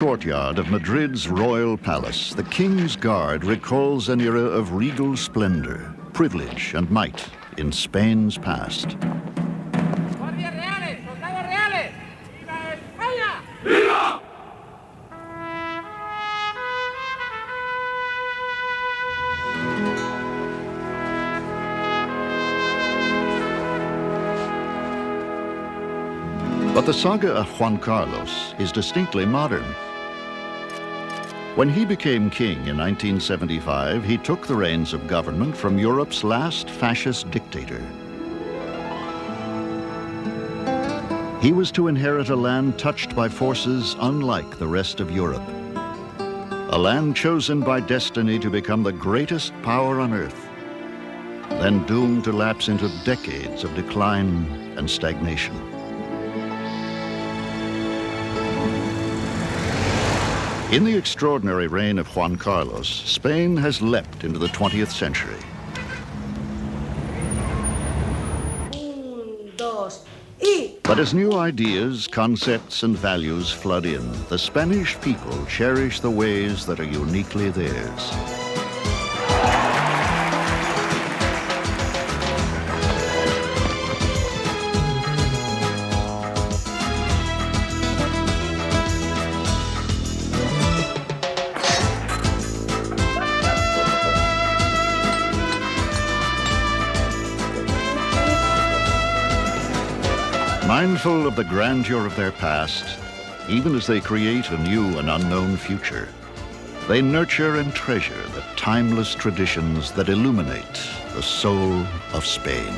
Courtyard of Madrid's royal palace, the King's Guard recalls an era of regal splendor, privilege, and might in Spain's past. But the saga of Juan Carlos is distinctly modern. When he became king in 1975, he took the reins of government from Europe's last fascist dictator. He was to inherit a land touched by forces unlike the rest of Europe. A land chosen by destiny to become the greatest power on earth, then doomed to lapse into decades of decline and stagnation. In the extraordinary reign of Juan Carlos, Spain has leapt into the 20th century. But as new ideas, concepts, and values flood in, the Spanish people cherish the ways that are uniquely theirs. Mindful of the grandeur of their past, even as they create a new and unknown future, they nurture and treasure the timeless traditions that illuminate the soul of Spain.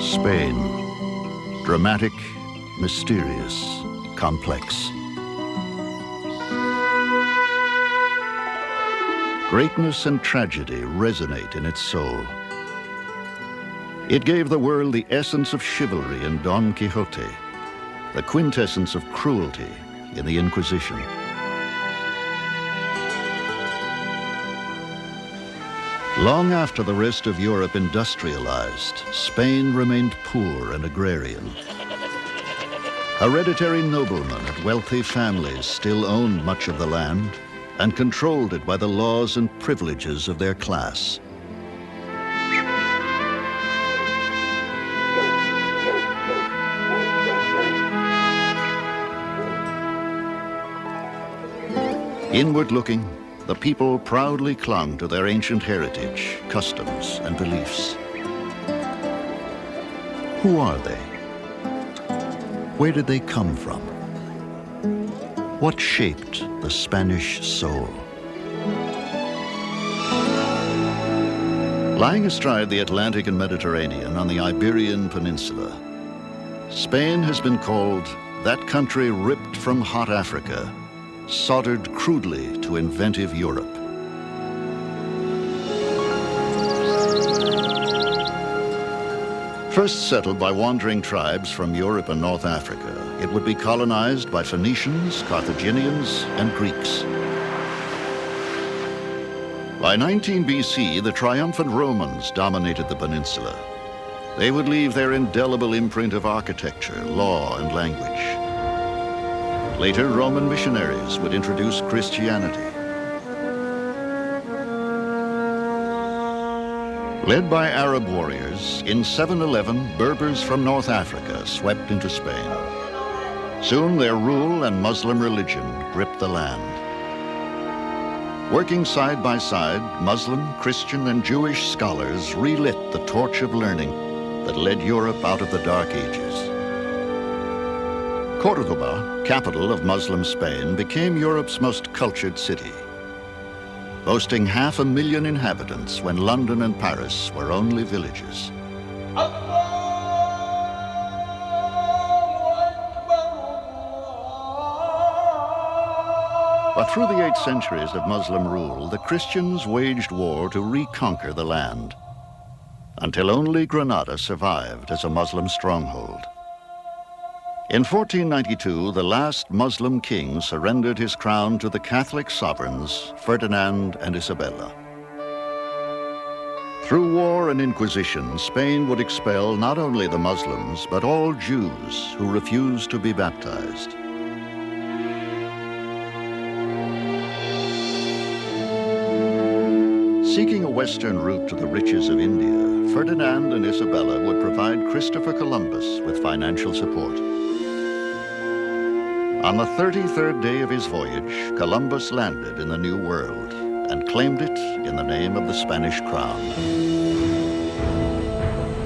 Spain, dramatic, mysterious, complex. Greatness and tragedy resonate in its soul. It gave the world the essence of chivalry in Don Quixote, the quintessence of cruelty in the Inquisition. Long after the rest of Europe industrialized, Spain remained poor and agrarian. Hereditary noblemen and wealthy families still owned much of the land and controlled it by the laws and privileges of their class. Inward looking, the people proudly clung to their ancient heritage, customs, and beliefs. Who are they? Where did they come from? What shaped the Spanish soul? Lying astride the Atlantic and Mediterranean on the Iberian Peninsula, Spain has been called that country ripped from hot Africa, soldered crudely to inventive Europe. First settled by wandering tribes from Europe and North Africa, it would be colonized by Phoenicians, Carthaginians, and Greeks. By 19 BC, the triumphant Romans dominated the peninsula. They would leave their indelible imprint of architecture, law, and language. Later, Roman missionaries would introduce Christianity. Led by Arab warriors, in 711, Berbers from North Africa swept into Spain. Soon their rule and Muslim religion gripped the land. Working side by side, Muslim, Christian, and Jewish scholars relit the torch of learning that led Europe out of the Dark Ages. Córdoba, capital of Muslim Spain, became Europe's most cultured city, boasting 500,000 inhabitants when London and Paris were only villages. But through the 8 centuries of Muslim rule, the Christians waged war to reconquer the land, until only Granada survived as a Muslim stronghold. In 1492, the last Muslim king surrendered his crown to the Catholic sovereigns, Ferdinand and Isabella. Through war and inquisition, Spain would expel not only the Muslims, but all Jews who refused to be baptized. Seeking a western route to the riches of India, Ferdinand and Isabella would provide Christopher Columbus with financial support. On the 33rd day of his voyage, Columbus landed in the New World and claimed it in the name of the Spanish crown.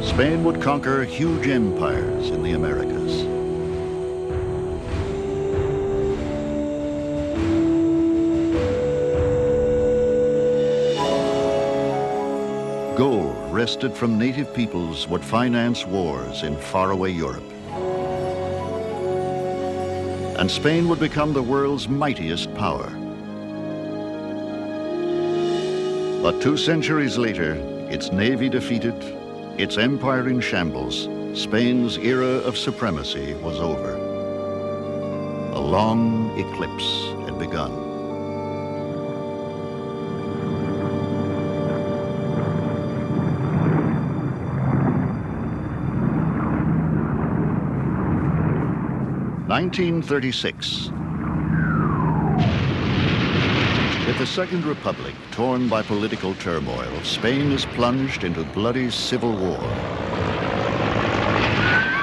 Spain would conquer huge empires in the Americas. Gold wrested from native peoples would finance wars in faraway Europe. And Spain would become the world's mightiest power. But 2 centuries later, its navy defeated, its empire in shambles, Spain's era of supremacy was over. A long eclipse had begun. (1936). With the Second Republic torn by political turmoil, Spain is plunged into bloody civil war.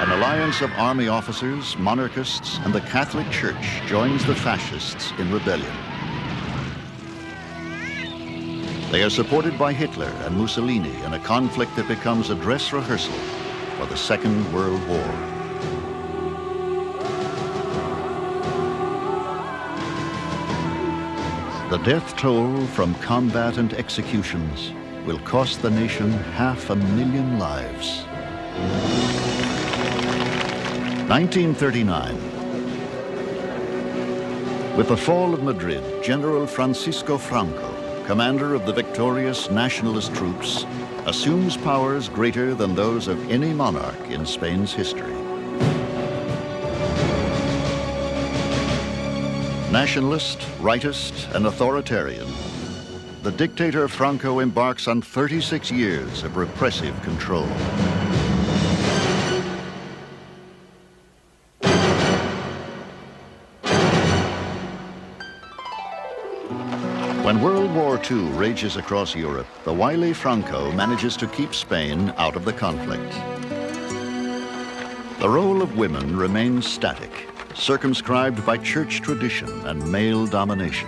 An alliance of army officers, monarchists, and the Catholic Church joins the fascists in rebellion. They are supported by Hitler and Mussolini in a conflict that becomes a dress rehearsal for the Second World War. The death toll from combat and executions will cost the nation 500,000 lives. 1939. With the fall of Madrid, General Francisco Franco, commander of the victorious nationalist troops, assumes powers greater than those of any monarch in Spain's history. Nationalist, rightist, and authoritarian, the dictator Franco embarks on 36 years of repressive control. When World War II rages across Europe, the wily Franco manages to keep Spain out of the conflict. The role of women remains static, circumscribed by church tradition and male domination.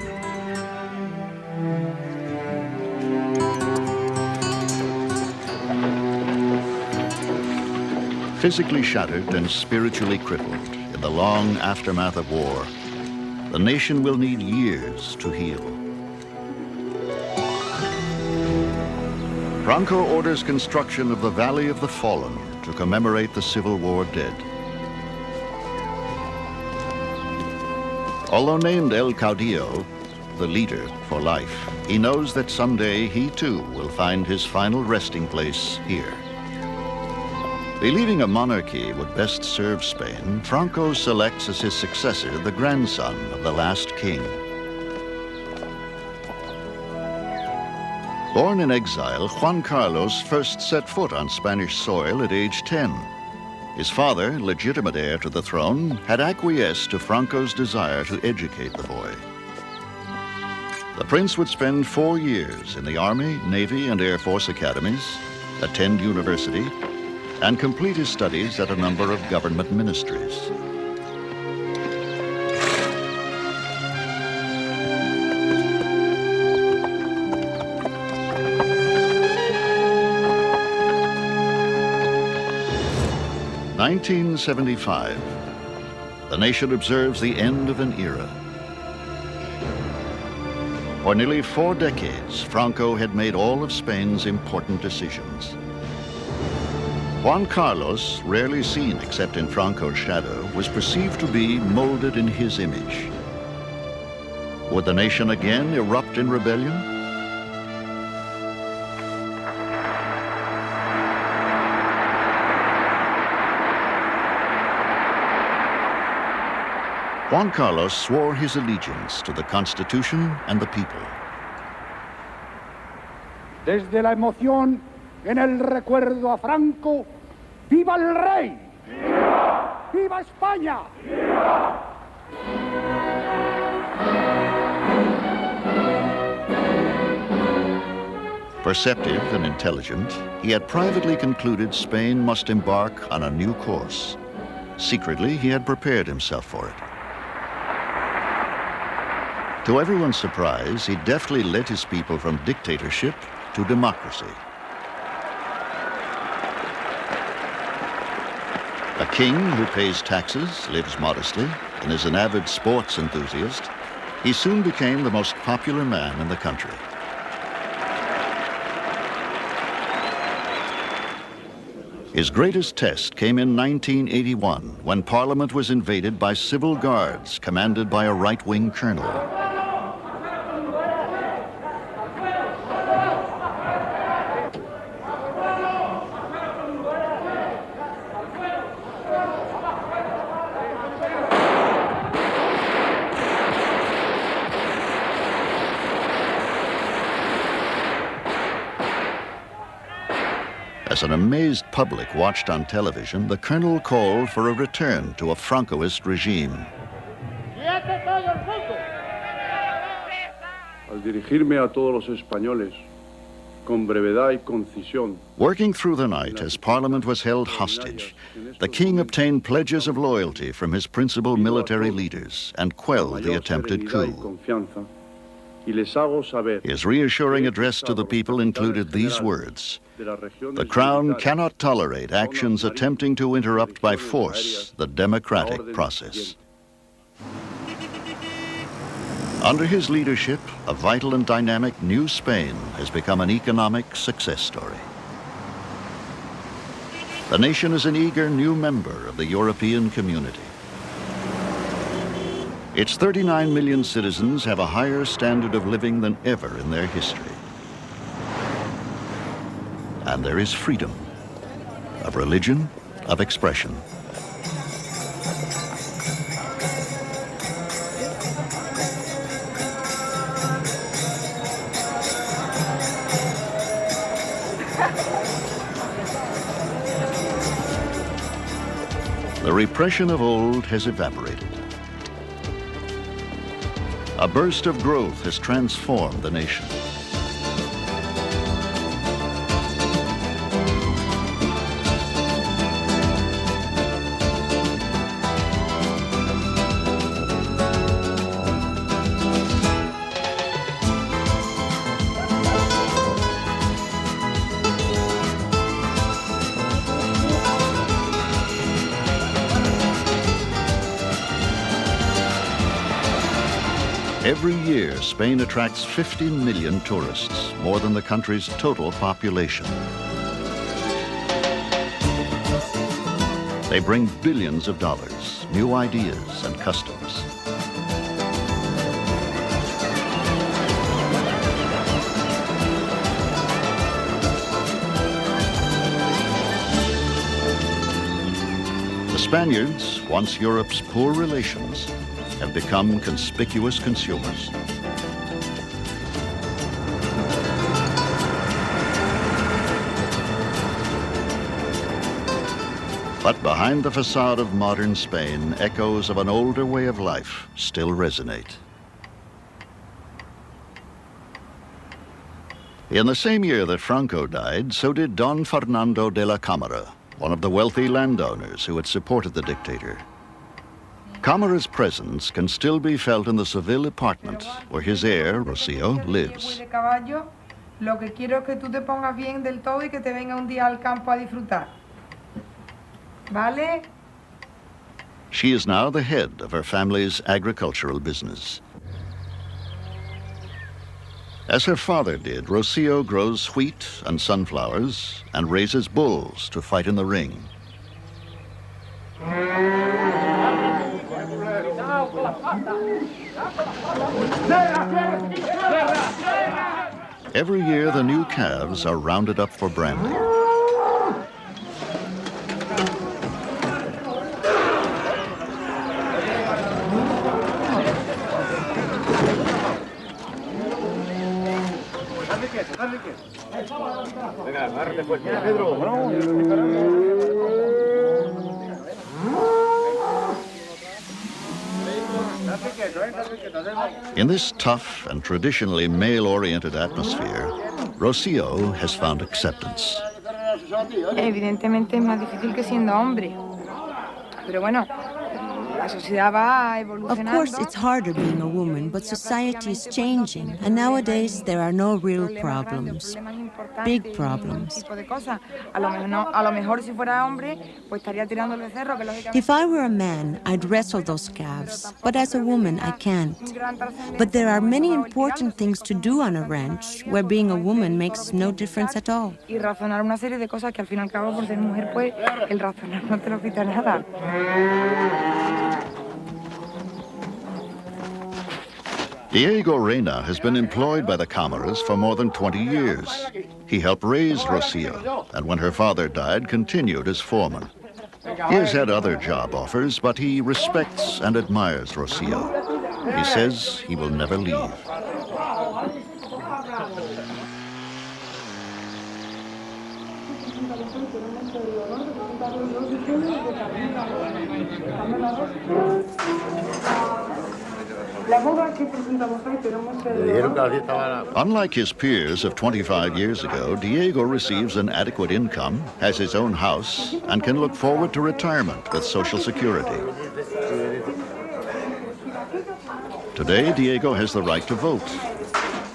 Physically shattered and spiritually crippled in the long aftermath of war, the nation will need years to heal. Franco orders construction of the Valley of the Fallen to commemorate the Civil War dead. Although named El Caudillo, the leader for life, he knows that someday he too will find his final resting place here. Believing a monarchy would best serve Spain, Franco selects as his successor the grandson of the last king. Born in exile, Juan Carlos first set foot on Spanish soil at age 10. His father, legitimate heir to the throne, had acquiesced to Franco's desire to educate the boy. The prince would spend 4 years in the Army, Navy, and Air Force academies, attend university, and complete his studies at a number of government ministries. In 1975, the nation observes the end of an era. For nearly 4 decades, Franco had made all of Spain's important decisions. Juan Carlos, rarely seen except in Franco's shadow, was perceived to be molded in his image. Would the nation again erupt in rebellion? Juan Carlos swore his allegiance to the Constitution and the people. Desde la emoción en el recuerdo a Franco, ¡viva el rey! ¡Viva! ¡Viva España! ¡Viva! Perceptive and intelligent, he had privately concluded Spain must embark on a new course. Secretly, he had prepared himself for it. To everyone's surprise, he deftly led his people from dictatorship to democracy. A king who pays taxes, lives modestly, and is an avid sports enthusiast, he soon became the most popular man in the country. His greatest test came in 1981, when Parliament was invaded by civil guards commanded by a right-wing colonel. As an amazed public watched on television, the colonel called for a return to a Francoist regime. Al dirigirme a todos los españoles, con brevedad y concisión. Working through the night as Parliament was held hostage, the king obtained pledges of loyalty from his principal military leaders and quelled the attempted coup. His reassuring address to the people included these words: "The Crown cannot tolerate actions attempting to interrupt by force the democratic process." Under his leadership, a vital and dynamic new Spain has become an economic success story. The nation is an eager new member of the European community. Its 39 million citizens have a higher standard of living than ever in their history. And there is freedom of religion, of expression. The repression of old has evaporated. A burst of growth has transformed the nation. Every year, Spain attracts 50 million tourists, more than the country's total population. They bring billions of dollars, new ideas and customs. The Spaniards, once Europe's poor relations, have become conspicuous consumers. But behind the facade of modern Spain, echoes of an older way of life still resonate. In the same year that Franco died, so did Don Fernando de la Cámara, one of the wealthy landowners who had supported the dictator. Cámara's presence can still be felt in the Seville apartment where his heir, Rocío, lives. Lo que quiero es que tú te pongas bien del todo y que te venga un día al campo a disfrutar. ¿Vale? She is now the head of her family's agricultural business. As her father did, Rocío grows wheat and sunflowers and raises bulls to fight in the ring. Every year, the new calves are rounded up for branding. In this tough and traditionally male-oriented atmosphere, Rocio has found acceptance. Evidentemente es más difícil que siendo hombre. Pero bueno, la sociedad va Of course, evolucionando. it's harder being a woman, but society is changing, and nowadays there are no real problems. Big problems. A lo mejor si fuera hombre, pues estaría tirando el becerro, que lógicamente. If I were a man, I'd wrestle those calves, but as a woman, I can't. But there are many important things to do on a ranch, where being a woman makes no difference at all. Y razonar una serie de cosas que al fin y al cabo, por ser mujer, pues el razonar no te lo quita nada. Diego Reyna has been employed by the Cámaras for more than 20 years. He helped raise Rocio, and when her father died, continued as foreman. He has had other job offers, but he respects and admires Rocio. He says he will never leave. Unlike his peers of 25 years ago, Diego receives an adequate income, has his own house, and can look forward to retirement with Social Security. Today, Diego has the right to vote,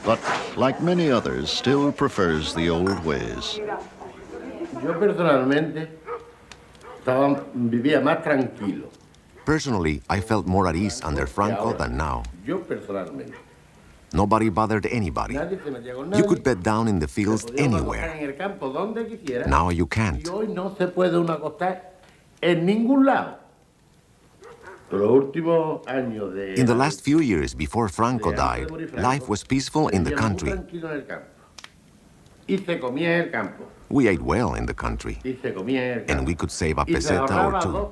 but like many others, still prefers the old ways. Yo personalmente vivía más tranquilo. Personally, I felt more at ease under Franco than now. Yo personalmente. Nobody bothered anybody. You could bed down in the fields anywhere. Now you can't. Hoy no se puede uno acostar en ningún lado. In the last few years before Franco died, life was peaceful in the country. We ate well in the country, and we could save a peseta or two.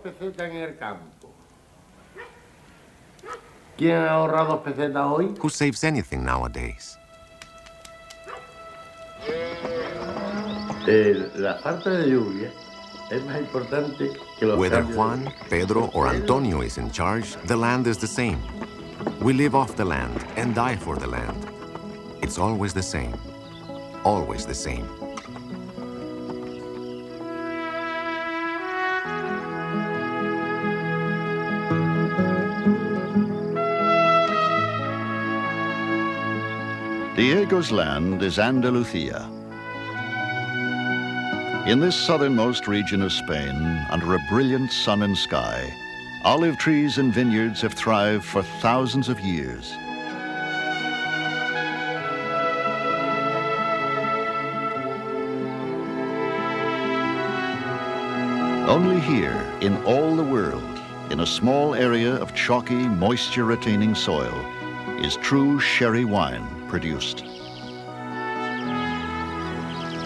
Who saves anything nowadays? Whether Juan, Pedro, or Antonio is in charge, the land is the same. We live off the land and die for the land. It's always the same. Always the same. Diego's land is Andalusia. In this southernmost region of Spain, under a brilliant sun and sky, olive trees and vineyards have thrived for thousands of years. Only here, in all the world, in a small area of chalky, moisture-retaining soil, is true sherry wine produced.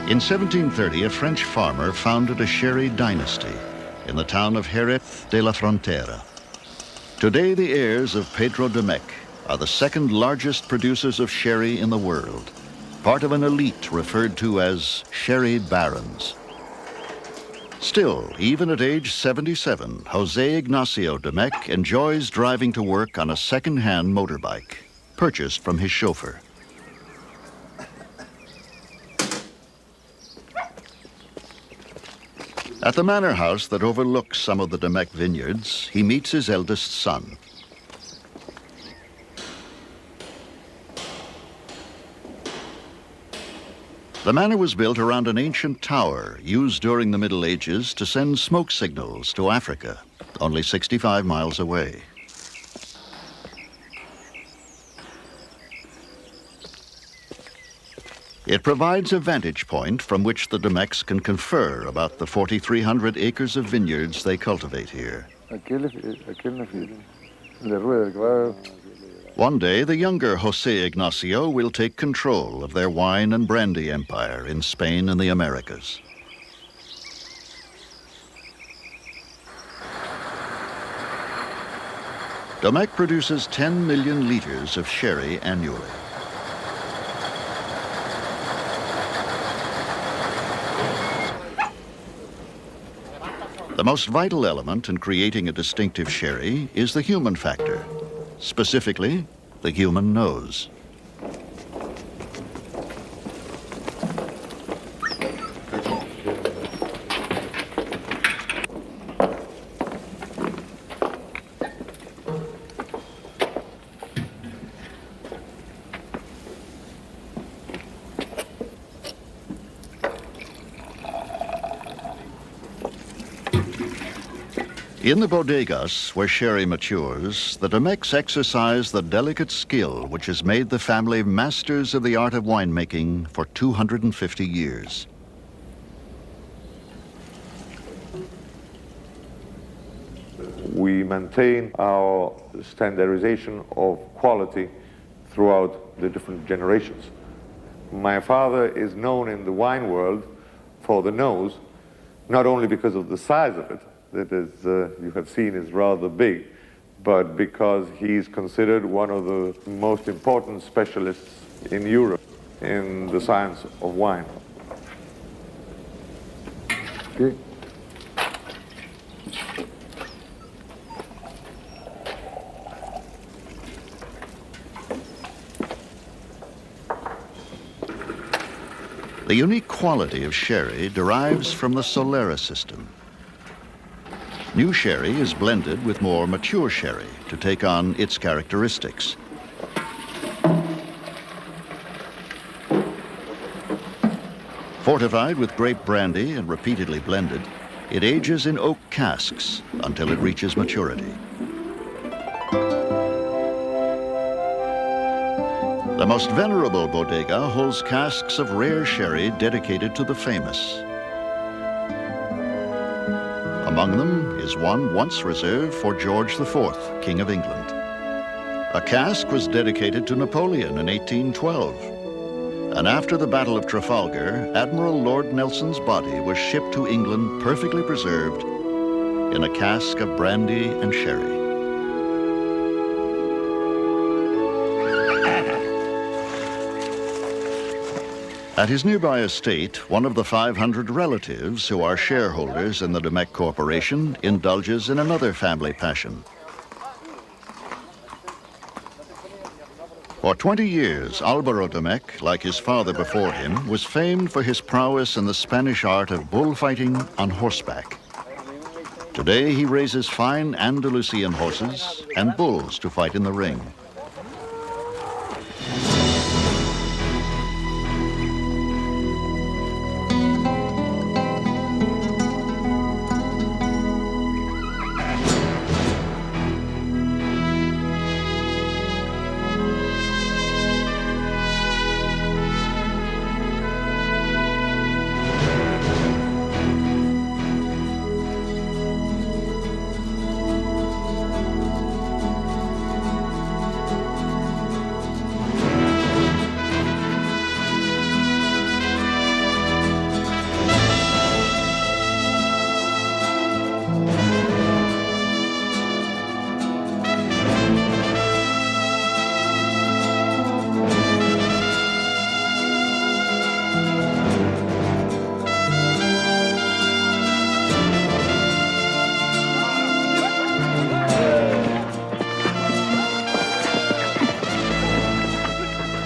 In 1730, a French farmer founded a sherry dynasty in the town of Jerez de la Frontera. Today, the heirs of Pedro de Mec are the second largest producers of sherry in the world, part of an elite referred to as sherry barons. Still, even at age 77, Jose Ignacio de Mec enjoys driving to work on a second-hand motorbike, purchased from his chauffeur. At the manor house that overlooks some of the de Mec vineyards, he meets his eldest son. The manor was built around an ancient tower used during the Middle Ages to send smoke signals to Africa, only 65 miles away. It provides a vantage point from which the de Mecs can confer about the 4,300 acres of vineyards they cultivate here. One day, the younger Jose Ignacio will take control of their wine and brandy empire in Spain and the Americas. De Mec produces 10 million liters of sherry annually. most vital element in creating a distinctive sherry is the human factor, specifically the human nose. In the bodegas where sherry matures, the Domecqs exercise the delicate skill which has made the family masters of the art of winemaking for 250 years. We maintain our standardization of quality throughout the different generations. My father is known in the wine world for the nose, not only because of the size of it, that is, you have seen is rather big, but because he's considered one of the most important specialists in Europe in the science of wine. Okay. The unique quality of sherry derives from the Solera system. New sherry is blended with more mature sherry to take on its characteristics. Fortified with grape brandy and repeatedly blended, it ages in oak casks until it reaches maturity. The most venerable bodega holds casks of rare sherry dedicated to the famous. Among them is one once reserved for George IV, King of England. A cask was dedicated to Napoleon in 1812. And after the Battle of Trafalgar, Admiral Lord Nelson's body was shipped to England perfectly preserved in a cask of brandy and sherry. At his nearby estate, one of the 500 relatives who are shareholders in the Domecq Corporation indulges in another family passion. For 20 years, Alvaro Domecq, like his father before him, was famed for his prowess in the Spanish art of bullfighting on horseback. Today, he raises fine Andalusian horses and bulls to fight in the ring.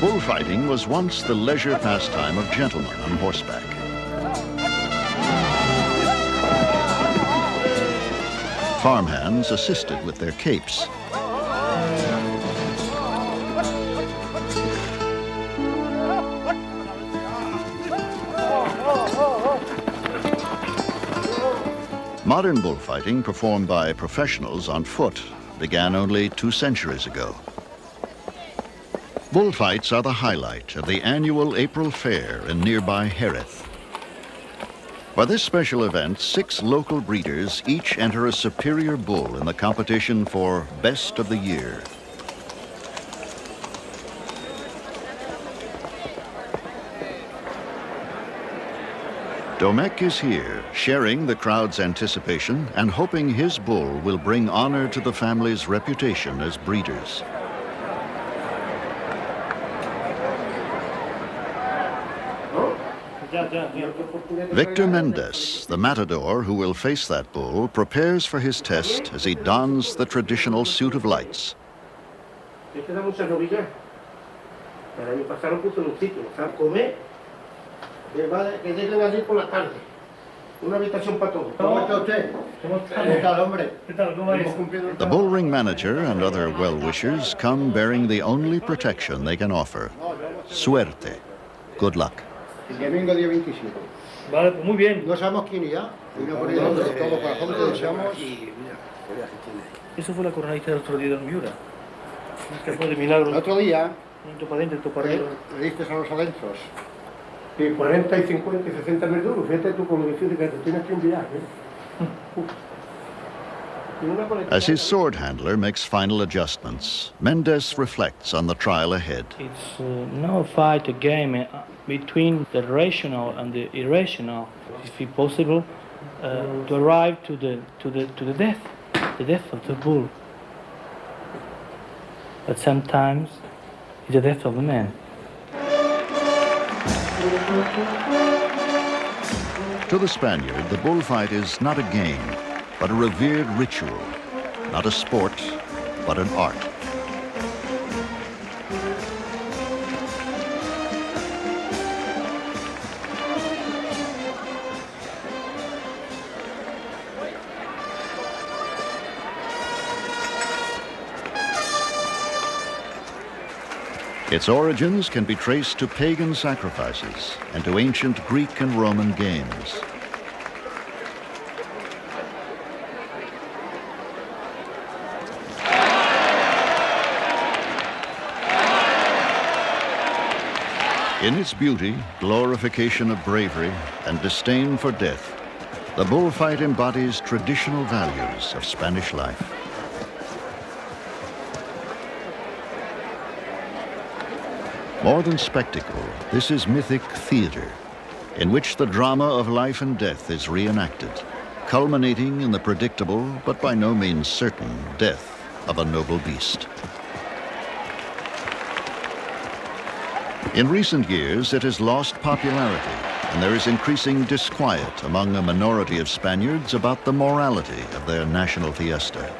Bullfighting was once the leisure pastime of gentlemen on horseback. Farmhands assisted with their capes. Modern bullfighting, performed by professionals on foot, began only 2 centuries ago. Bullfights are the highlight of the annual April Fair in nearby Jerez. For this special event, 6 local breeders each enter a superior bull in the competition for Best of the Year. Domecq is here, sharing the crowd's anticipation and hoping his bull will bring honor to the family's reputation as breeders. Victor Mendez, the matador who will face that bull, prepares for his test as he dons the traditional suit of lights. The bullring manager and other well-wishers come bearing the only protection they can offer: suerte, good luck. El domingo día 27. Vale, pues muy bien. No sabemos quién irá. Y no por eso todo corazón que deseamos. Eso fue la coronadita del otro día de Miura. Que fue de milagro. El otro día. Un topa adentro, un topa arriba. Le diste a los adentros. Y 40 y 50 y 60 mil duros. Fíjate tú con lo difícil que te tienes que enviar. As his sword handler makes final adjustments, Mendez reflects on the trial ahead. It's no fight, a game between the rational and the irrational. If it's possible, to arrive to the death of the bull. But sometimes it's the death of the man. To the Spaniard, the bullfight is not a game, but a revered ritual, not a sport, but an art. Its origins can be traced to pagan sacrifices and to ancient Greek and Roman games. In its beauty, glorification of bravery, and disdain for death, the bullfight embodies traditional values of Spanish life. More than spectacle, this is mythic theater, in which the drama of life and death is reenacted, culminating in the predictable, but by no means certain, death of a noble beast. In recent years, it has lost popularity, and there is increasing disquiet among a minority of Spaniards about the morality of their national fiesta.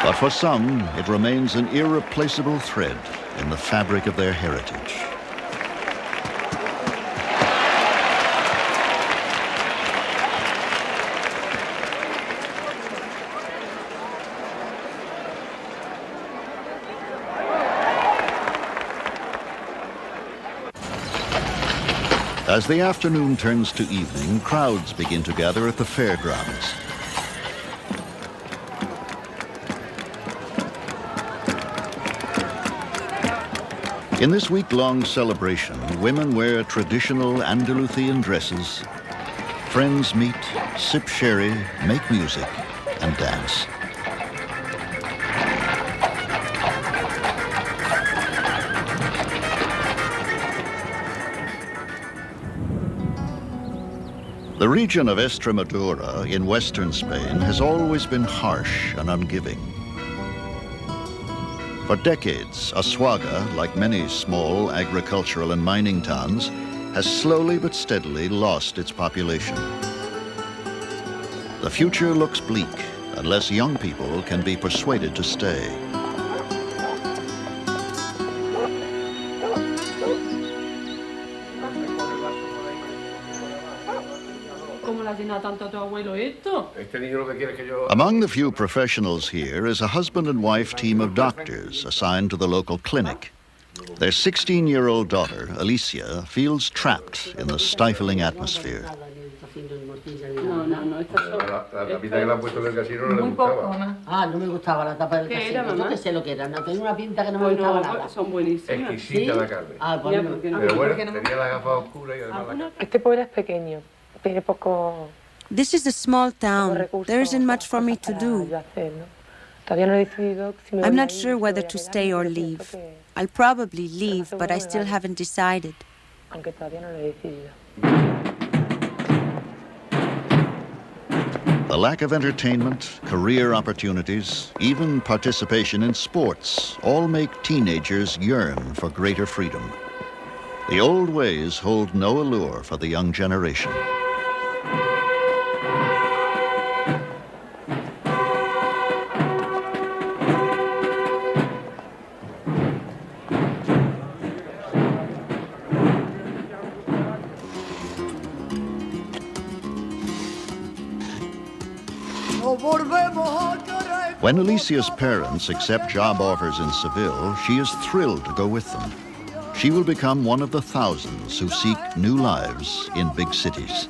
But for some, it remains an irreplaceable thread in the fabric of their heritage. As the afternoon turns to evening, crowds begin to gather at the fairgrounds. In this week-long celebration, women wear traditional Andalusian dresses. Friends meet, sip sherry, make music, and dance. The region of Extremadura in western Spain has always been harsh and ungiving. For decades, Assuaga, like many small agricultural and mining towns, has slowly but steadily lost its population. The future looks bleak unless young people can be persuaded to stay. Among the few professionals here is a husband and wife team of doctors assigned to the local clinic. Their 16-year-old daughter, Alicia, feels trapped in the stifling atmosphere. La pinta que le han puesto en el casino no le gustaba. Ah, no me gustaba la tapa del casino. Yo que sé lo que era. Tenía una pinta que no me gustaba nada. Son buenísimas. Exquisita la carne. Ah, pues pero bueno, tenía la gafa oscura y además la carne. Este pueblo es pequeño. Tiene poco. This is a small town. There isn't much for me to do. I'm not sure whether to stay or leave. I'll probably leave, but I still haven't decided. The lack of entertainment, career opportunities, even participation in sports all make teenagers yearn for greater freedom. The old ways hold no allure for the young generation. When Alicia's parents accept job offers in Seville, she is thrilled to go with them. She will become one of the thousands who seek new lives in big cities.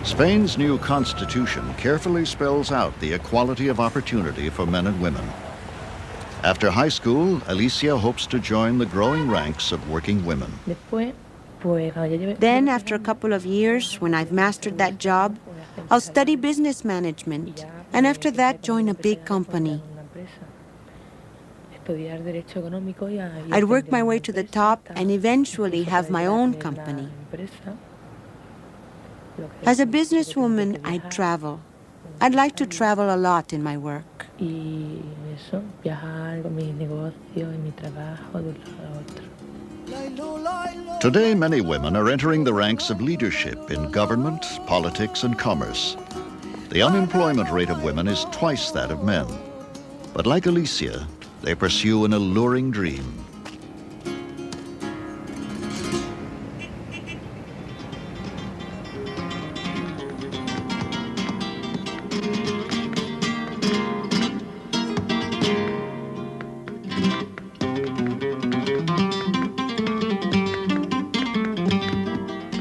Spain's new constitution carefully spells out the equality of opportunity for men and women. After high school, Alicia hopes to join the growing ranks of working women. Then, after a couple of years, when I've mastered that job, I'll study business management, and after that, join a big company. I'd work my way to the top and eventually have my own company. As a businesswoman, I'd travel. I'd like to travel a lot in my work. Today, many women are entering the ranks of leadership in government, politics, and commerce. The unemployment rate of women is twice that of men. But like Alicia, they pursue an alluring dream.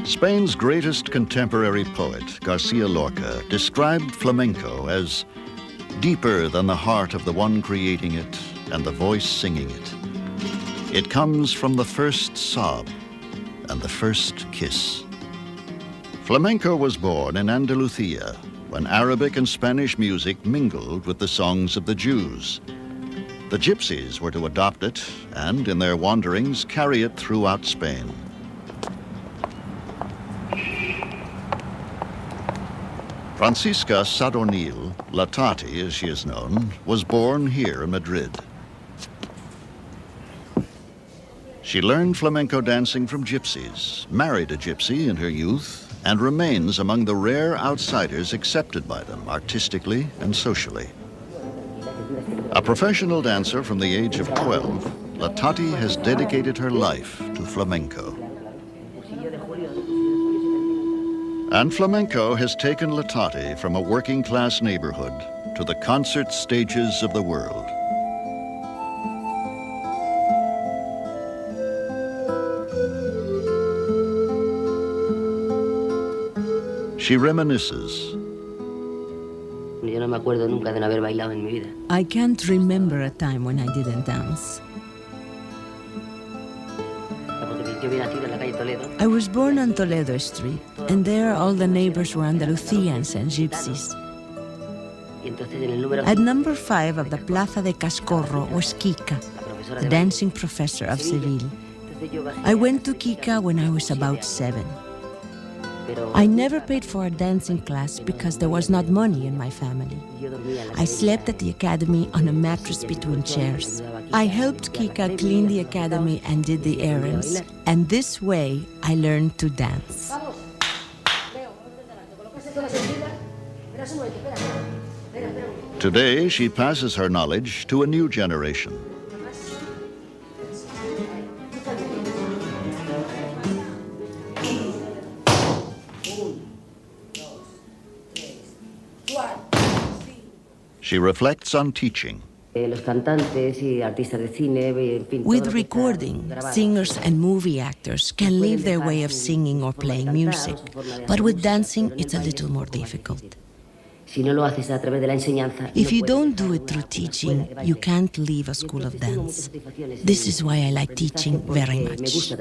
Spain's greatest contemporary poet, Garcia Lorca, described flamenco as deeper than the heart of the one creating it and the voice singing it. It comes from the first sob and the first kiss. Flamenco was born in Andalusia when Arabic and Spanish music mingled with the songs of the Jews. The gypsies were to adopt it and, in their wanderings, carry it throughout Spain. Francisca Sadornil, La Tati as she is known, was born here in Madrid. She learned flamenco dancing from gypsies, married a gypsy in her youth, and remains among the rare outsiders accepted by them artistically and socially. A professional dancer from the age of 12, La Tati has dedicated her life to flamenco. And flamenco has taken La Tati from a working-class neighborhood to the concert stages of the world. She reminisces. I can't remember a time when I didn't dance. I was born on Toledo Street, and there all the neighbors were Andalusians and gypsies. At number 5 of the Plaza de Cascorro was Kika, the dancing professor of Seville. I went to Kika when I was about 7. I never paid for a dancing class because there was not money in my family. I slept at the academy on a mattress between chairs. I helped Kika clean the academy and did the errands, and this way I learned to dance. Today, she passes her knowledge to a new generation. She reflects on teaching. With recording, singers and movie actors can leave their way of singing or playing music, but with dancing, it's a little more difficult. If you don't do it through teaching, you can't leave a school of dance. This is why I like teaching very much.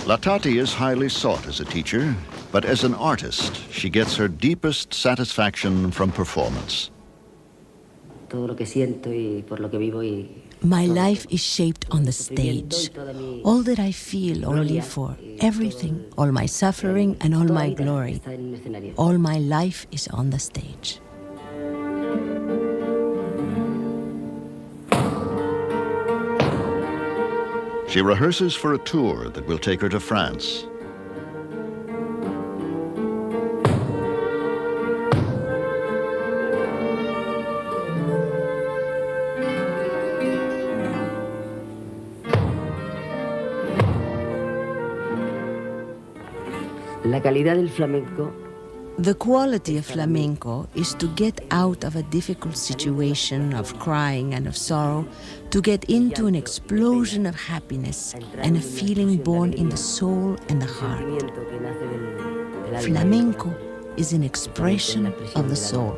Latati is highly sought as a teacher, but as an artist, she gets her deepest satisfaction from performance. My life is shaped on the stage. All that I feel or live for, everything, all my suffering and all my glory, all my life is on the stage. She rehearses for a tour that will take her to France. La calidad del flamenco. The quality of flamenco is to get out of a difficult situation of crying and of sorrow, to get into an explosion of happiness and a feeling born in the soul and the heart. Flamenco is an expression of the soul.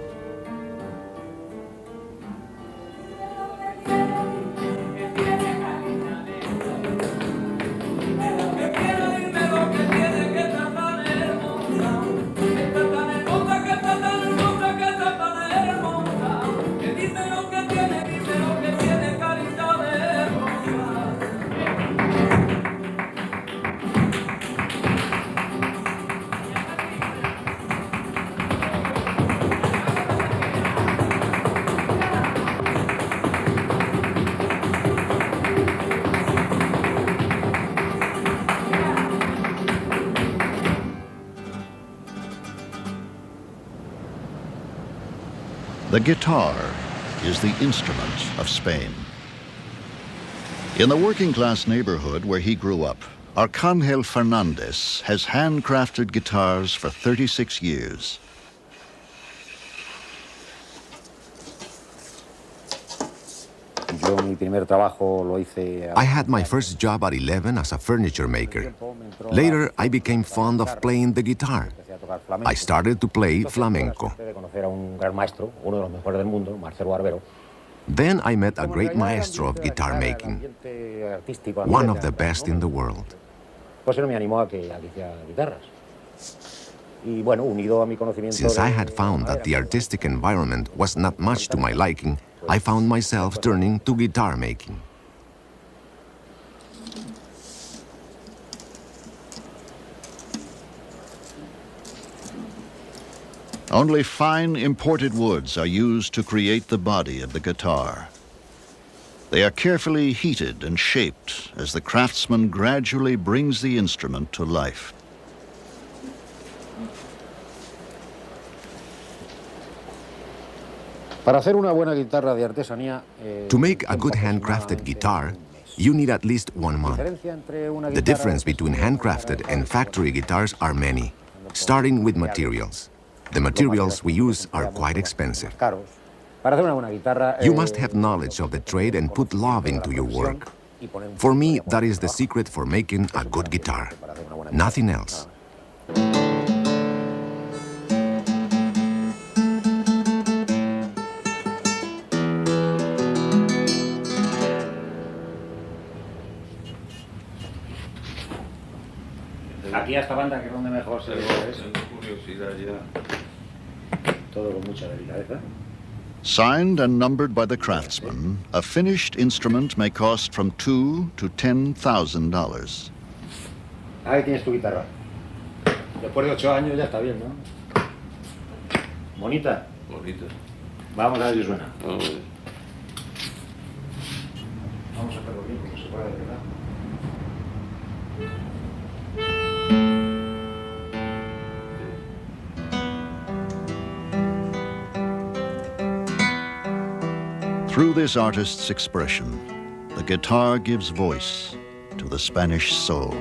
The guitar is the instrument of Spain. In the working-class neighborhood where he grew up, Arcángel Fernández has handcrafted guitars for 36 years. I had my first job at 11 as a furniture maker. Later, I became fond of playing the guitar. I started to play flamenco. Then I met a great maestro of guitar making, one of the best in the world. Since I had found that the artistic environment was not much to my liking, I found myself turning to guitar making. Only fine imported woods are used to create the body of the guitar. They are carefully heated and shaped as the craftsman gradually brings the instrument to life. To make a good handcrafted guitar, you need at least 1 month. The difference between handcrafted and factory guitars are many, starting with materials. The materials we use are quite expensive. You must have knowledge of the trade and put love into your work. For me, that is the secret for making a good guitar. Nothing else. Aquí a esta banda, que es donde mejor se ve, curiosidad ya. Todo con mucha delicadeza. Signed and numbered by the craftsman, a finished instrument may cost from $2,000 to $10,000. Ahí tienes tu guitarra. Después de 8 años ya está bien, ¿no? ¿Bonita? Bonita. Vamos a ver si suena. Vamos a hacerlo bien, como se puede, ¿verdad? Through this artist's expression, the guitar gives voice to the Spanish soul.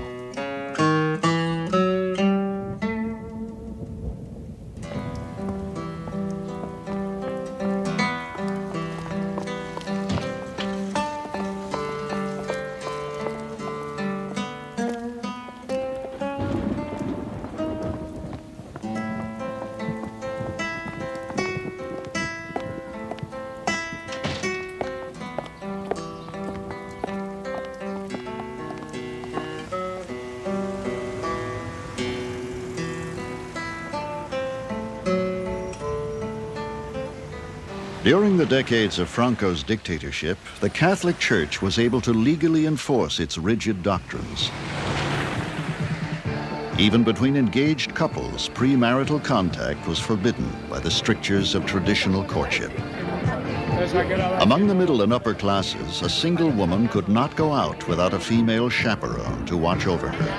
During the decades of Franco's dictatorship, the Catholic Church was able to legally enforce its rigid doctrines. Even between engaged couples, premarital contact was forbidden by the strictures of traditional courtship. Among the middle and upper classes, a single woman could not go out without a female chaperone to watch over her.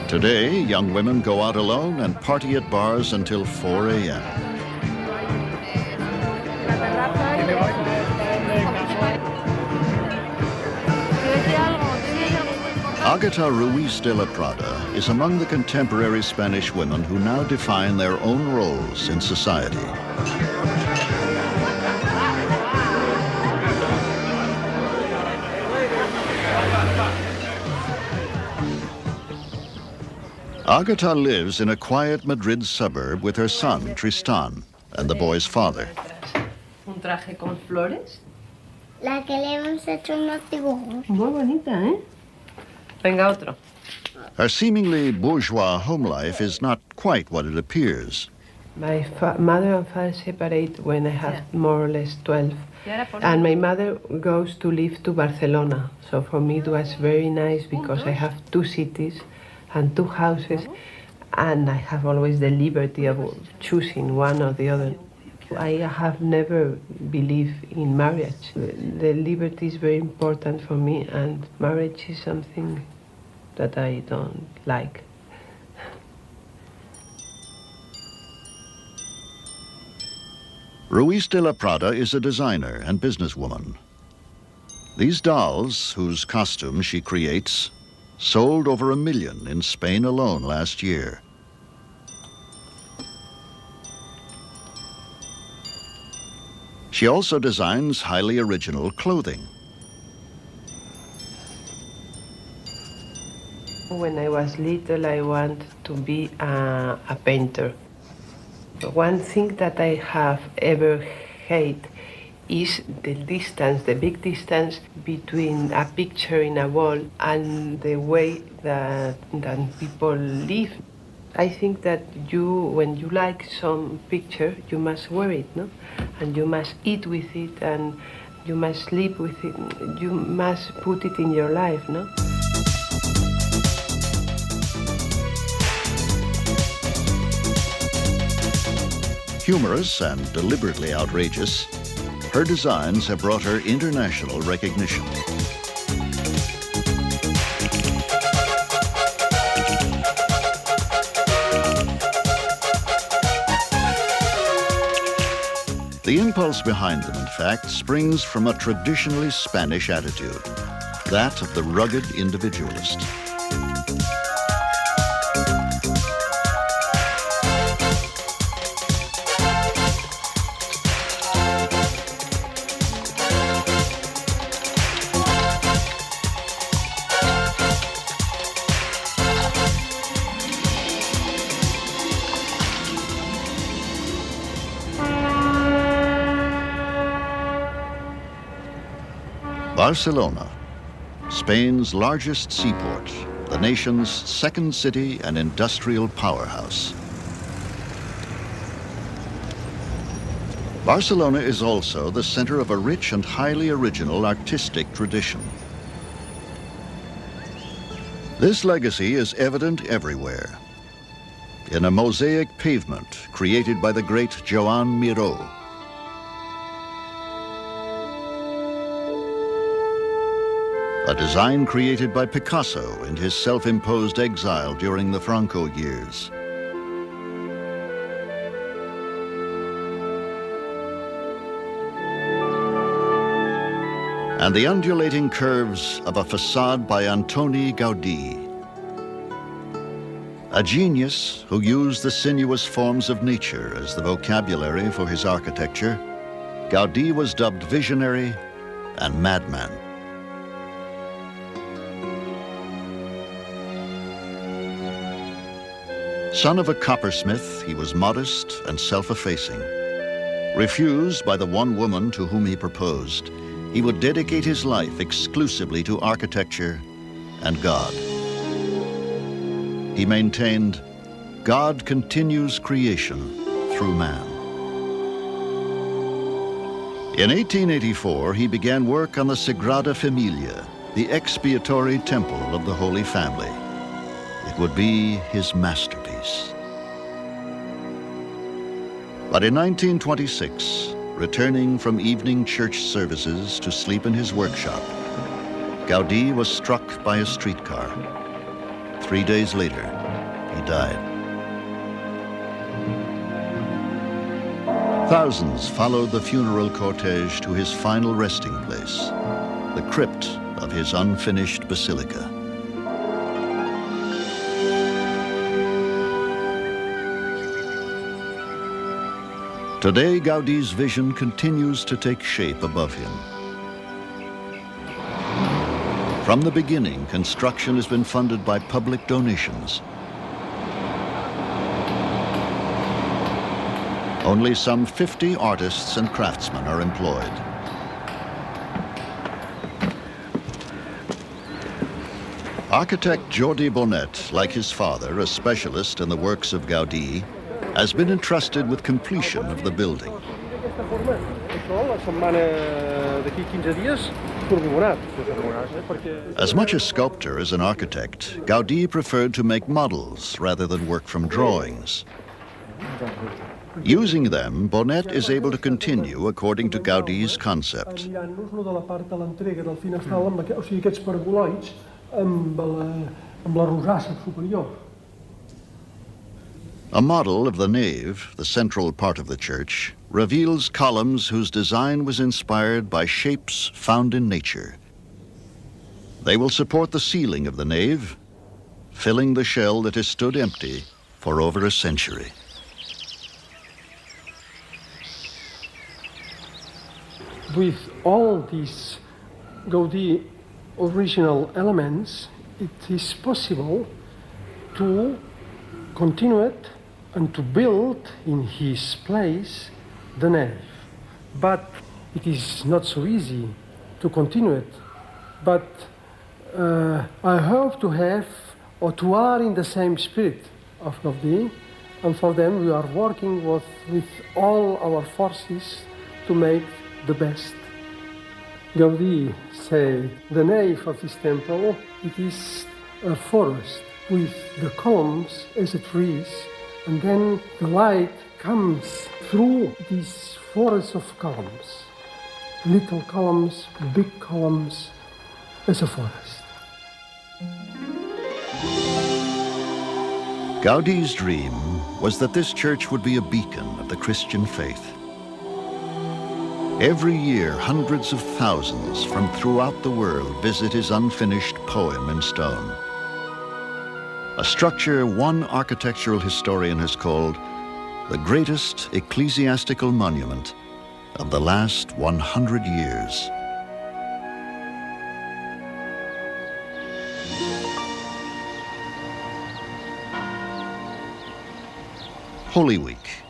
Today, young women go out alone and party at bars until 4 a.m. Agata Ruiz de la Prada is among the contemporary Spanish women who now define their own roles in society. Agata lives in a quiet Madrid suburb with her son, Tristan, and the boy's father. Un traje con flores. La que le hemos hecho unos dibujos. Muy bonita, ¿eh? Venga, otro. Her seemingly bourgeois home life is not quite what it appears. My mother and father separated when I have more or less 12. And my mother goes to live to Barcelona. So for me it was very nice because I have 2 cities and 2 houses, and I have always the liberty of choosing one or the other. I have never believed in marriage. The liberty is very important for me, and marriage is something that I don't like. Ruiz de la Prada is a designer and businesswoman. These dolls, whose costumes she creates, sold over 1 million in Spain alone last year. She also designs highly original clothing. When I was little, I wanted to be a painter. One thing that I have ever hated is the distance, the big distance between a picture in a wall and the way that people live. I think that when you like some picture, you must wear it, no? And you must eat with it, and you must sleep with it. You must put it in your life, no? Humorous and deliberately outrageous, her designs have brought her international recognition. The impulse behind them, in fact, springs from a traditionally Spanish attitude, that of the rugged individualist. Barcelona, Spain's largest seaport, the nation's second city and industrial powerhouse. Barcelona is also the center of a rich and highly original artistic tradition. This legacy is evident everywhere. In a mosaic pavement created by the great Joan Miró, a design created by Picasso in his self-imposed exile during the Franco years. And the undulating curves of a facade by Antoni Gaudí, a genius who used the sinuous forms of nature as the vocabulary for his architecture. Gaudí was dubbed visionary and madman. Son of a coppersmith, he was modest and self-effacing. Refused by the one woman to whom he proposed, he would dedicate his life exclusively to architecture and God. He maintained, God continues creation through man. In 1884, he began work on the Sagrada Familia, the expiatory temple of the Holy Family. It would be his masterpiece. But in 1926, returning from evening church services to sleep in his workshop, Gaudí was struck by a streetcar. 3 days later, he died. Thousands followed the funeral cortege to his final resting place, the crypt of his unfinished basilica. Today, Gaudí's vision continues to take shape above him. From the beginning, construction has been funded by public donations. Only some 50 artists and craftsmen are employed. Architect Jordi Bonet, like his father, a specialist in the works of Gaudí, has been entrusted with completion of the building. As much a sculptor as an architect, Gaudí preferred to make models rather than work from drawings. Using them, Bonet is able to continue according to Gaudí's concept. A model of the nave, the central part of the church, reveals columns whose design was inspired by shapes found in nature. They will support the ceiling of the nave, filling the shell that has stood empty for over a century. With all these Gaudí original elements, it is possible to continue it and to build in his place the nave. But it is not so easy to continue it. But I hope to have or to are in the same spirit of Gaudí, and for them we are working with all our forces to make the best. Gaudí said the nave of this temple, it is a forest with the columns as a trees, and then the light comes through these forests of columns, little columns, big columns, as a forest. Gaudí's dream was that this church would be a beacon of the Christian faith. Every year, hundreds of thousands from throughout the world visit his unfinished poem in stone. A structure one architectural historian has called the greatest ecclesiastical monument of the last 100 years. Holy Week.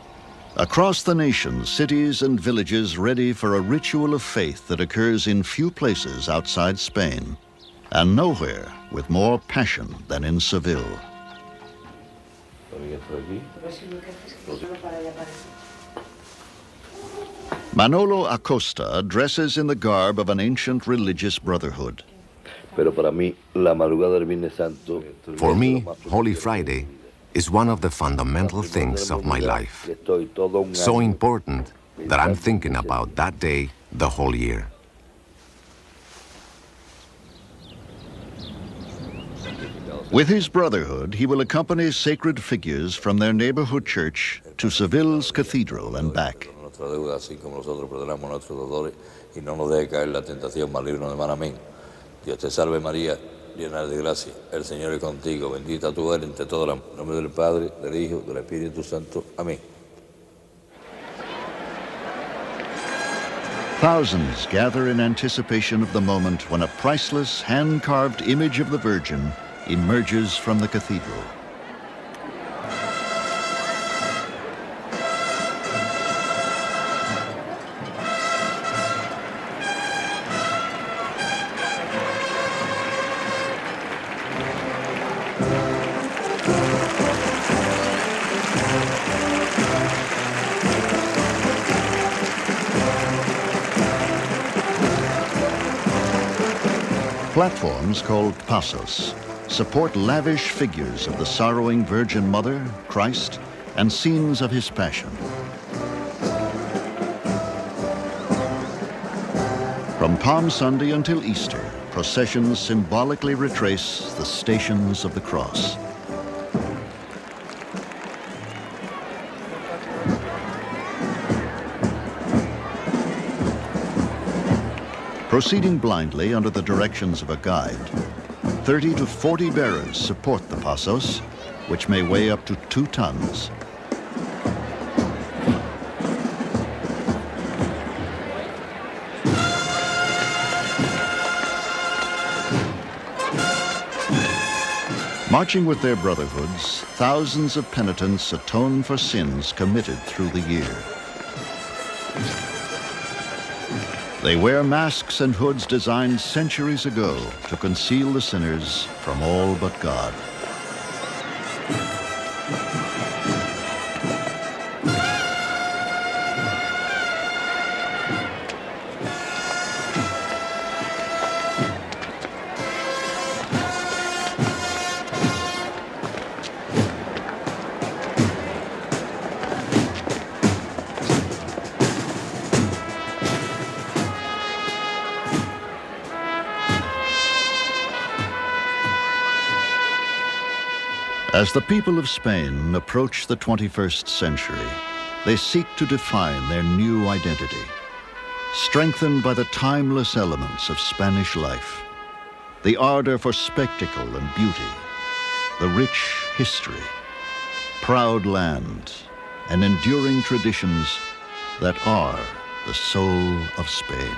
Across the nation, cities and villages ready for a ritual of faith that occurs in few places outside Spain, and nowhere with more passion than in Seville. Manolo Acosta dresses in the garb of an ancient religious brotherhood. For me, Holy Friday is one of the fundamental things of my life. So important that I'm thinking about that day the whole year. With his brotherhood, he will accompany sacred figures from their neighborhood church to Seville's cathedral and back. Dios te salve María, llena de gracia, el Señor es contigo, bendita tú eres entre todas las mujeres, en nombre del Padre, del Hijo, del Espíritu Santo. Amén. Thousands gather in anticipation of the moment when a priceless, hand-carved image of the Virgin emerges from the cathedral. Platforms called pasos support lavish figures of the sorrowing Virgin Mother, Christ, and scenes of his passion. From Palm Sunday until Easter, processions symbolically retrace the stations of the cross. Proceeding blindly under the directions of a guide, 30 to 40 bearers support the pasos, which may weigh up to 2 tons. Marching with their brotherhoods, thousands of penitents atone for sins committed through the year. They wear masks and hoods designed centuries ago to conceal the sinners from all but God. As the people of Spain approach the 21st century, they seek to define their new identity, strengthened by the timeless elements of Spanish life, the ardor for spectacle and beauty, the rich history, proud land, and enduring traditions that are the soul of Spain.